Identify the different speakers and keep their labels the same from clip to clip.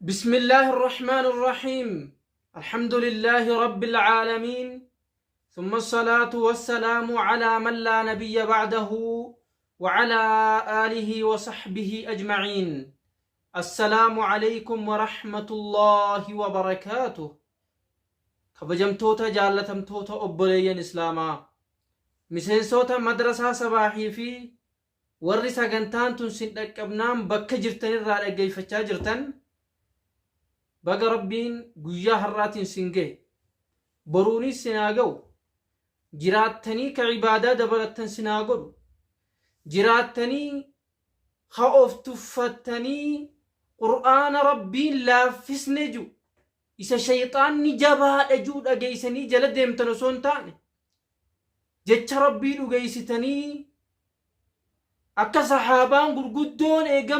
Speaker 1: بسم الله الرحمن الرحيم. الحمد لله رب العالمين، ثم الصلاة والسلام على من لا نبي بعده وعلى آله وصحبه أجمعين. السلام عليكم ورحمة الله وبركاته. كبجمتوتا جالتمتوتا أبوليين إسلاما مسينسوتا مدرسة صباحي في warri sagantaan tun sin dhaqqabnaan bakka jirtanirraa dhaggeeffachaa jirtan baga rabbiin guyyaa har'aatiin sin ga'e boruunis sinaa ga'u jiraattanii ka ibaadaa dabalattan sinaa godhu jiraattanii ha of tuffattanii qur'aana rabbiin laaffisne ju isa shayxaanni jabaadha juu dhageeysanii jala deemtan osoo hin taane jecha rabbii dhugeeysitanii akka sahaabaan gurguddoon eega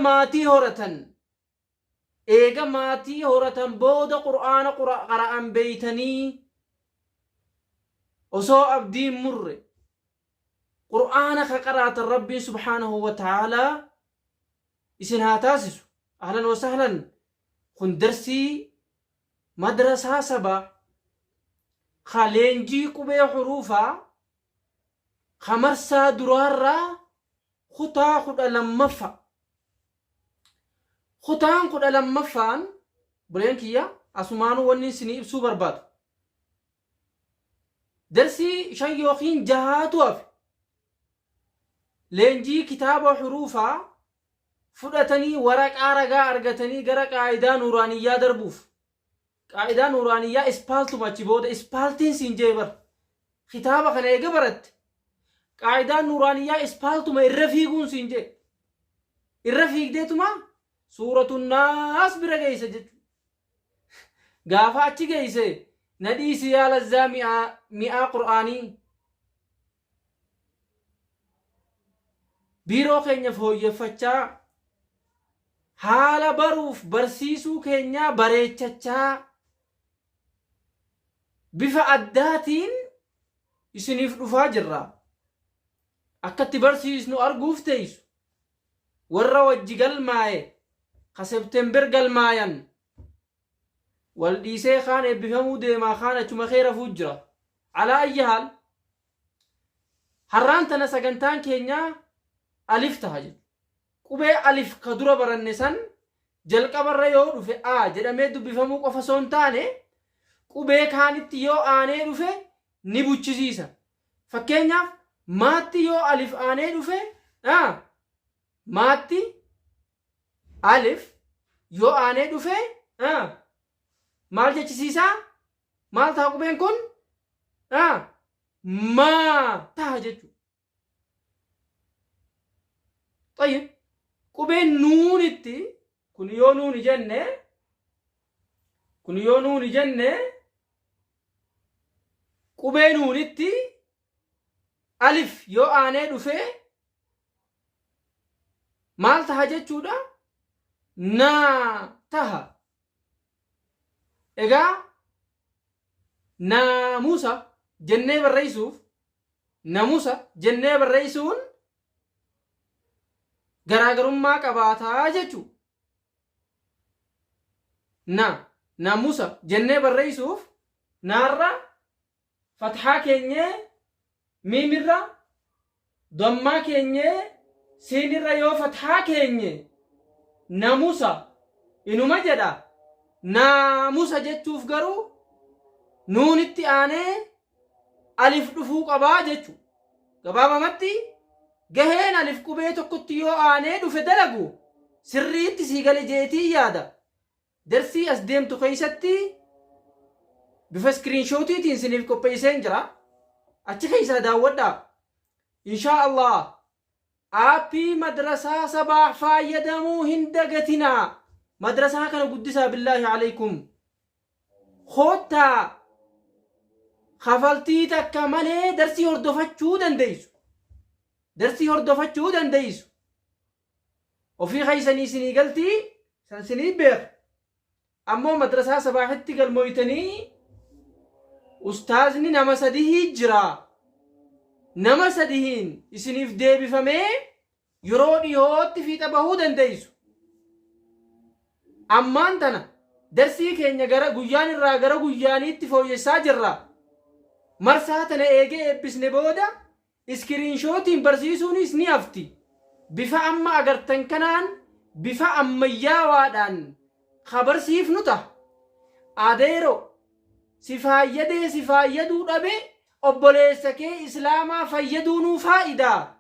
Speaker 1: maatii horatan booda qur'aana qara'an beeytanii osoo abdiin murre qur'aana ka qaraatan rabbiin subhaanahu wa ta'aalaa isin haa taasisu. ahlan wa sahlan. kun darsii madrasaa sabaa ka leenjii qubee xuruufaa ka marsaa duraarraa خطا خدا لمفان بلين كيا اسمانو وني سني بسو برباد درسي شيوخين جهاتو اف لنجي كتاب وحروفا فدتني ورق ارغا ارغتني غرا قاعده نورانيه دربوف قاعده نورانيه اسبالتو ماچي بود اسبالتين سينجيبر كتابه كان يغبرت قاعدة نورانية اسپالتو ما الرفيقون سنجي الرفيق ديتما سورة الناس برقيسة جد قافاتي قيسة ندي سيالة الزامعة مئة قرآني بيرو كينيا فهوية فتشا حالا بروف برسيسو كينيا بريتشا بفا أداتين يسنيف رفاجر akkatti barsiisnu arguuf teessu warra wajji galmaaye ka September galmaayan wal dhiisee kaan eebbifamuu deemaa kaan achuma keera fujjira alaa ayyi haal har'aan tana sagantaan keenyaa alif taha jedhu qubee alif ka dura baranne san jalqabarra yoo dhufe a jedhamee dubbifamuu qofa osoo hin taane qubee kaanitti yoo aanee dhufe ni buchisiisa. fakkeenyaaf maatti yoo alif aanee dhufe maatti alif yoo aanee dhufe maal jechisiisaa? maal ta'a qubeen kun? maa ta'a jechuudha. طيب qubeen nuunitti kun yoo nuuni jenne qubee nuunitti alif yoo aanee dhufe maal taha jechuudha? naa taha. egaa naamusa jennee barreessuun garaagarummaa qabaataa jechuudha. naamusa jennee barreessuuf naarra fathaa keenyee miimirra dammaa keenye siinirra yoo fathaa keenye namusa inuma jedha. naamusa jechuuf garuu nuunitti aanee alif dhufuu qabaa jechuudha. gabaabamatti gaheen alif qubee tokkotti yoo aanee dhufe dalagu sirriitti sii gale jeetii yaada. darsii as deemtu keessatti bifa screenshootiitiin siniif qopheesseen jira. achi keessa daawwadhaa inshaa Allah. aappii madrasaa sabaa fayyadamuu hin dagatinaa. madrasaa kana guddisaa billaahi alaykum. hoottaa kafaltii takka malee darsii hordofachuu dandeeysu. ofii keeysanii sinii galtii san sinii beek. ammoo madrasaa sabaahitti galmooytanii ustaazni nama sadihii jira. nama sadihiin isiniif deebifamee yeroo dhiyootti fiixa bahuu dandeeysu. ammaan tana darsii keenya gara guyyaan irraa gara guyyaaniitti fooyyessaa jirra. Marsaa tana eegee eebbisne booda iskiriinshootiin barsiisuunis ni hafti. Bifa amma agartan kanaan bifa ammayyaawaadhaan khabarsiifnu ta'a. Adeero si fayyaduu dhabe obboleessa kee islaamaa fayyaduunuu faayidaa.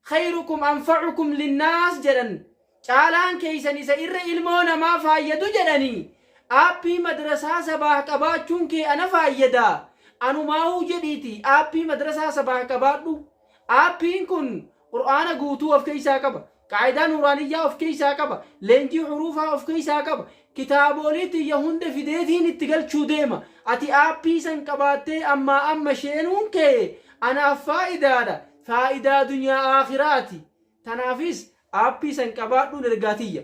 Speaker 1: Khayrukum anfa'ukum linnaas jedhan. Caalaan keeysan isa irra ilmoo namaa fayyadu jedhanii. Aappii madrasaa sabaa qabaachuun kee ana fayyadaa. Anumaa'uu jedhiiti aappii madrasaa sabaa qabaadhu. Aappiin kun Qur'aana guutuu of keessaa qaba. Qaayidaa nuuraaniyyaa of keessaa qaba. Leenjii huruufaa of keessaa qaba. Kitaaboleetti hunda fideetiin itti galchuu deema. Ati aappii san qabaattee amma sheenuun kee anaaf faayidaadha. Faayidaa dunyaa aakhiraati. Tanaafis aappii san qabaadhuun ergaatiyya.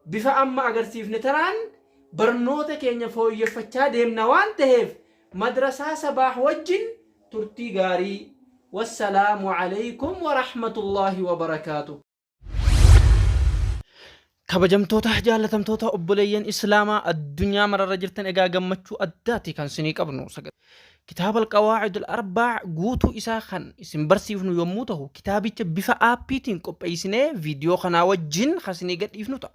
Speaker 1: Bifa amma agarsiifne tanaan barnoota keenya fooyyeffachaa deemna waan ta'eef madrasaa sabaa wajjin turtii gaarii. Wassalaamu alaykum wa rahmatullahi wa barakaatuh. kabajamtoota jaalatamtoota obboleeyyan islaamaa addunyaa mararra jirtan egaa gammachuu addaati kan isinii qabnu. كتاب القواعد الأربع قوتو إسا خان اسم برسيفنو يوموتو كتابيش بفا آبيتين قبئيسني فيديو خنا وجن خسني قد إفنوتا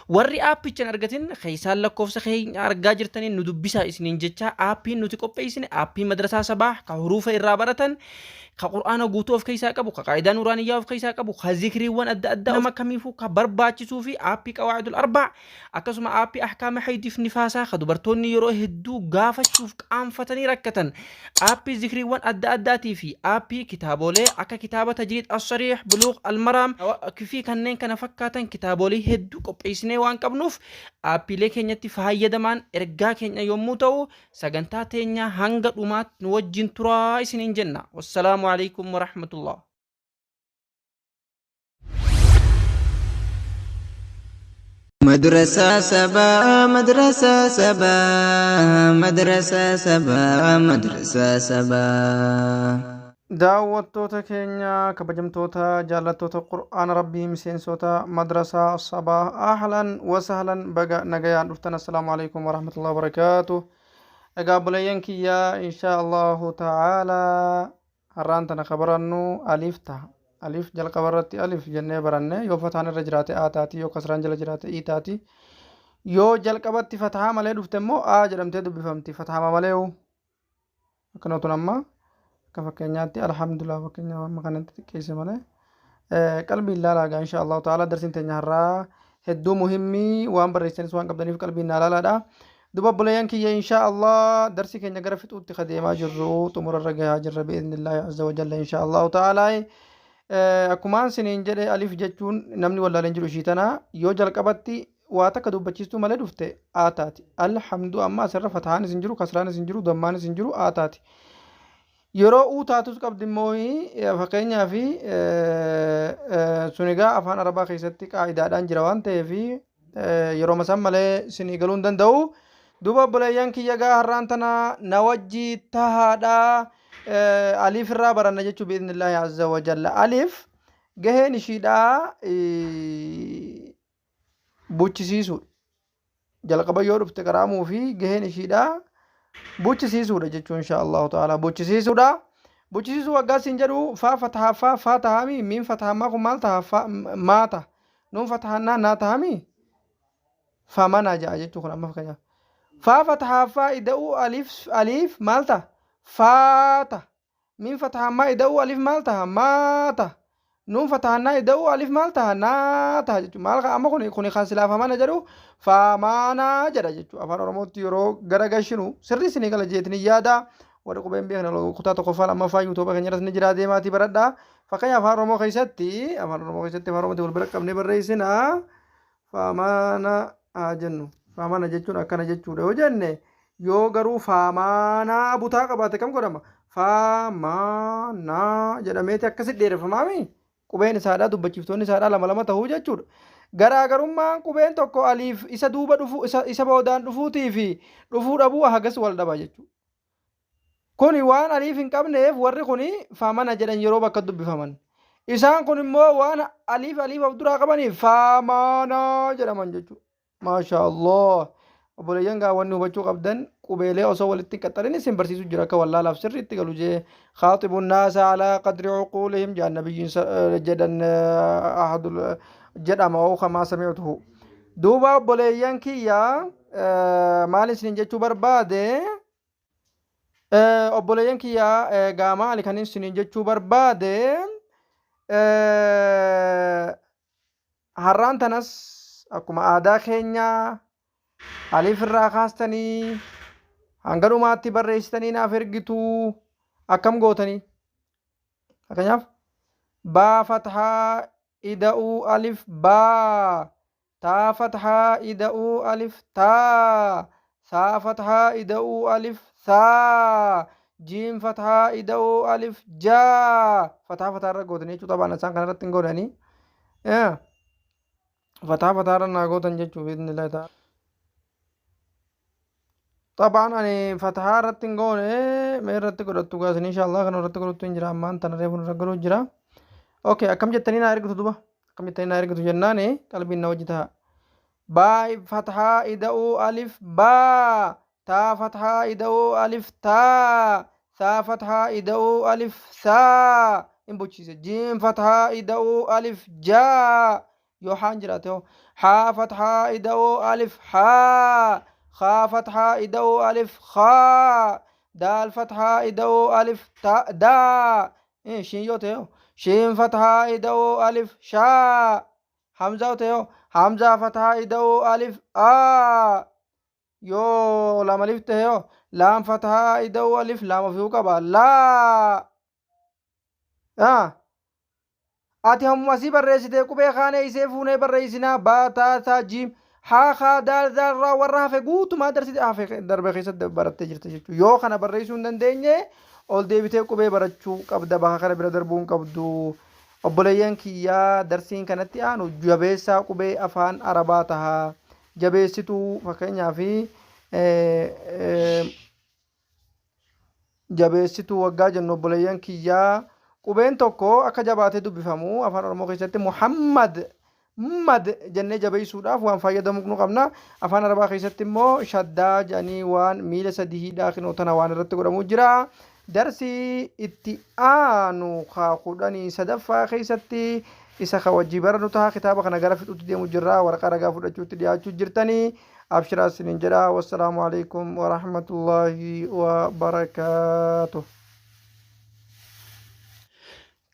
Speaker 1: warri aappichaan argatin keeysan lakkoofsa keenya argaa jirtanii nu dubbisa isiniin jecha aappiin nuti qopheessine aappii madrasaa sabaa ka huruufa irraa baratan ka qur'aana guutuu of keessaa qabu ka qaayidaa nuuraaniyyaa of keessaa qabu ka zikriiwwan adda addaa nama kamiifuu ka barbaachisuu fi aappii qawaa'idul arbaa akkasuma aappii ahkaama haydiif nifaasaa ka dubartoonni yeroo hedduu gaafachuuf qaanfatanii rakkatan aappii zikriiwwan adda addaatii fi aappii kitaabolee akka kitaaba tajriid as-sariih buluuq al-maraam fi kanneen kana fakkaatan kitaabolee hedduu qopheessinee waan qabnuuf aappiilee keenyatti fayyadamaan ergaa keenya yommuu ta'u sagantaa teenya hanga dhumaatti nu wajjin turaa isiniin jenna. Wassalaamu alaykum wa rahmatullah.
Speaker 2: مدرسة سبا مدرسة سبا مدرسة سبا مدرسة سبا
Speaker 1: daawwattoota keenya kabajamtoota jaallattoota qur'aana rabbii miseensota madrasaa sabaa ahlan wa sahlan baga nagayaan dhuftan. assalaamu alaykum wa rahmatullahi wa barakaatuh. egaa buleeyyan kiyya insha allahu ta'ala har'aan tana kabarannu alif ta'a. alif jalqabarratti alif jennee baranne yoo fataan irra jiraate a taati yoo kasraan jala jiraate i taati yoo jalqabatti fatahaa malee dhufte immoo a jedhamtee dubbifamti fatahaa malee akkanatun amma كفكنياتي الحمد لله وكنيا مكانت كيس ماله قلبي لا لا إن شاء الله تعالى درسين تنهرا هدو مهمي وان بريستن سوان قبلني في قلبي لا لا لا دبا بليان كي إن شاء الله درسي كنيا غرفت اتخذ ما جرو تمر الرجاء جر بإذن الله عز وجل إن شاء الله تعالى أكمان سنين جري ألف جتون نمني ولا لنجلو شيتنا يوجل كبتي واتك دوبتشيستو ماله دفته آتاتي الحمد أما سر فتحان سنجرو كسران سنجرو ضمان سنجرو آتاتي yeroo uu taatus qabdi immoo fakkeenyaa fi sunigaa afaan arabaa keessatti qaa'idaadhaan jira waan ta'eef yeroo masan malee sinii galuu hin danda'u. duba buleeyyan kiyya gaa har'aan tana na wajjii tahaadha aliif irraa baranna jechuu bi'idhnillaahi azza wa jalla. aliif gaheen ishiidhaa buchisiisuudha. jalqaba yoo dhufte qaraamuu fi gaheen ishiidhaa buchisiisuudha jechuun insha allahu ta'ala buchisiisuudha. buchisiisuu waggaasiin jedhu faa fatahaa faa tahami miin fatahammaa kun maal taha maata nuun fatahannaa naa tahami faa manaa ja'a jechuu kun amma fakkanya faa fatahaa faa ida'uu aliif maal taha faata miin fatahammaa ida'uu aliif maal taha maata nuun fatahannaa ida'uu aliif maal taha naa taha jechuu maal amma kun kan silaafamana jedhu faamaanaa jedha jechuu afaan oromootti yeroo gara gashinu sirrii isinii gala jeetini yaada warri qubeen beekna kutaa tokkoffaa lammaffaa yuutuuba keenya irratti ni jira deemaatii baradhaa. fakkeenya afaan oromoo keessatti afaan oromootti wal bira qabnee barreessina faamaana haa jennu faamaana jechuun akkana jechuudha yoo jenne yoo garuu faamaanaa butaa qabaate kam godhama faamaanaa jedhameeti akkasitti dheereffamaami qubeen isaadhaa dubbachiiftoonni isaadhaa lama lama tahuu jechuudha. garaagarummaan qubeen tokko aliif isa duuba dhufu isa boodaan dhufuutii fi dhufuu dhabuu hagas wal dhaba jechuudha. kuni waan aliif hin qabneef warri kuni faamana jedhan yeroo bakka dubbifaman isaan kun immoo waan aliif of duraa qabaniif faamana jedhaman jechuudha. maasha allah
Speaker 3: obboleeyyan gaawwanni hubachuu qabdan qubeelee osoo walitti qaxxarin isin barsiisu jira akka wallaalaaf sirriitti galu jee khaaxibu naasa alaa qadri cuquulihim jaan nabiyyiin jedhan ahadul jedhama oo kamaa sami'tuhu duuba obboleeyyan kiyya maal isin jechuu barbaade obboleeyyan kiyya gaa maali kan isin jechuu barbaade har'aan tanas akkuma aadaa keenya alif irraa kaastanii hanga dhumaatti barreessitanii naaf ergitu akkam gootanii fakkeenyaaf baa fathaa ida'uu alif baa taa fathaa ida'uu alif taa saa fathaa ida'uu alif saa jiim fathaa ida'uu alif jaa fathaa irra gootanii jechuudha baana isaan kanarratti hin godhanii fathaa irra naa gootan jechuu biidnillah ta'a طبعا أنا فتحة رتنجون ما رتقولت تقاسني إن شاء الله كانوا رتقولت تنجرا مان تنريفون رتقولت جرا أوكي أكمل جتني نارك تدوبا أكمل جتني نارك تجناني قلبي نوجتها با فتحة إدأو ألف با تا فتحة إدأو ألف تا ثا فتحة إدأو ألف ثا إن بوتشيس جيم فتحة إدأو ألف جا يوحان جراتو حا فتحة إدأو ألف حا خا فتحة إدو ألف خا دال فتحة إدو ألف تا دا إيه شين يوتيو شين فتحة إدو ألف شا حمزة يوتيو حمزة فتحة إدو ألف يو لام ألف تيو لام فتحة إدو ألف لام فيو كبا لا آتي هم مسي برئيسي كوبي خانه يسيفونه برئيسنا با تا تا جيم haa daal irraa warra hafe guutumaa darsite hafe darbe keessatti barattee jirte jechuudha yoo kana barreessuu hin dandeenye ol deebitee qubee barachuu qabda bakka kana bira darbuu hin qabdu obboleeyyan kiyyaa darsiin kanatti aanu jabeessaa qubee afaan arabaa tahaa jabeessituu fakkeenyaa fi jabeessituu waggaa jennu obboleeyyan kiyyaa qubeen tokko akka jabaatee dubbifamu afaan oromoo keessatti muhammad mad jennee jabeessuudhaaf waan fayyadamu nu qabna afaan arabaa keessatti immoo shaddaa jedhanii waan miila sadii daakinootana waan irratti godhamu jira darsii itti aanu kudhanii sadaffaa keessatti isa wajjii baranu ta'a kitaaba kana gara fixuutti deemu jirra waraqaa ragaa fudhachuutti dhiyaachuu jirtanii abshiraa isiniin jedha wassalaamu alaikum warahmatullaahi wabarakaatuh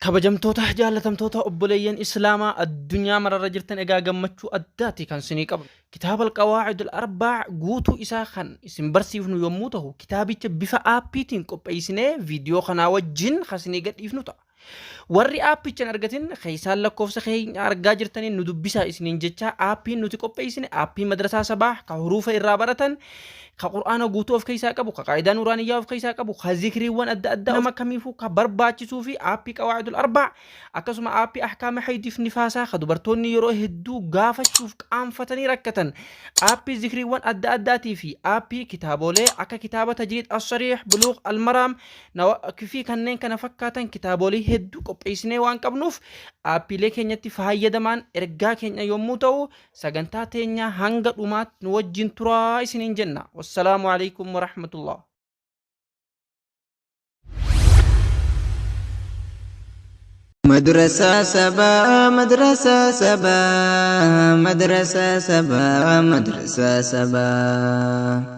Speaker 1: kabajamtoota jaalatamtoota obboleeyyan islaamaa addunyaa mararra jirtan egaa gammachuu addaati kan isinii qabu kitaaba alqawaacid al-arbaa guutuu isaa kan isin barsiifnu yommuu ta'u kitaabicha bifa aappiitiin qopheessinee viidiyoo kanaa wajjin isinii gadhiifnu ta'a warri aappichaan argatin keessaan lakkoofsa keenya argaa jirtanii nu dubbisaa isiniin jecha aappiin nuti qopheessine aappii madrasaa sabaa ka huruufa irraa baratan ka qur'aana guutuu of keessaa qabu ka qaayidaa nuuraaniyyaa of keessaa qabu ka zikriiwwan adda addaa nama kamiifuu ka barbaachisuu fi aappii qawaacidul arbaa akkasuma aappii ahkaama haydiif nifaasaa ka dubartoonni yeroo hedduu gaafachuuf qaanfatanii rakkatan aappii zikriiwwan adda addaatii fi aappii kitaabolee akka kitaaba tajriid as-sariih buluuq al-maraam fi kanneen kana fakkaatan kitaabolee hedduu qopheessinee waan qabnuuf aappiilee keenyatti fayyadamaan ergaa keenya yommuu ta'u sagantaa teenya hanga dhumaatti nu wajjin turaa isiniin jenna والسلام عليكم ورحمة الله
Speaker 2: مدرسة سبا مدرسة سبا مدرسة سبا مدرسة سبا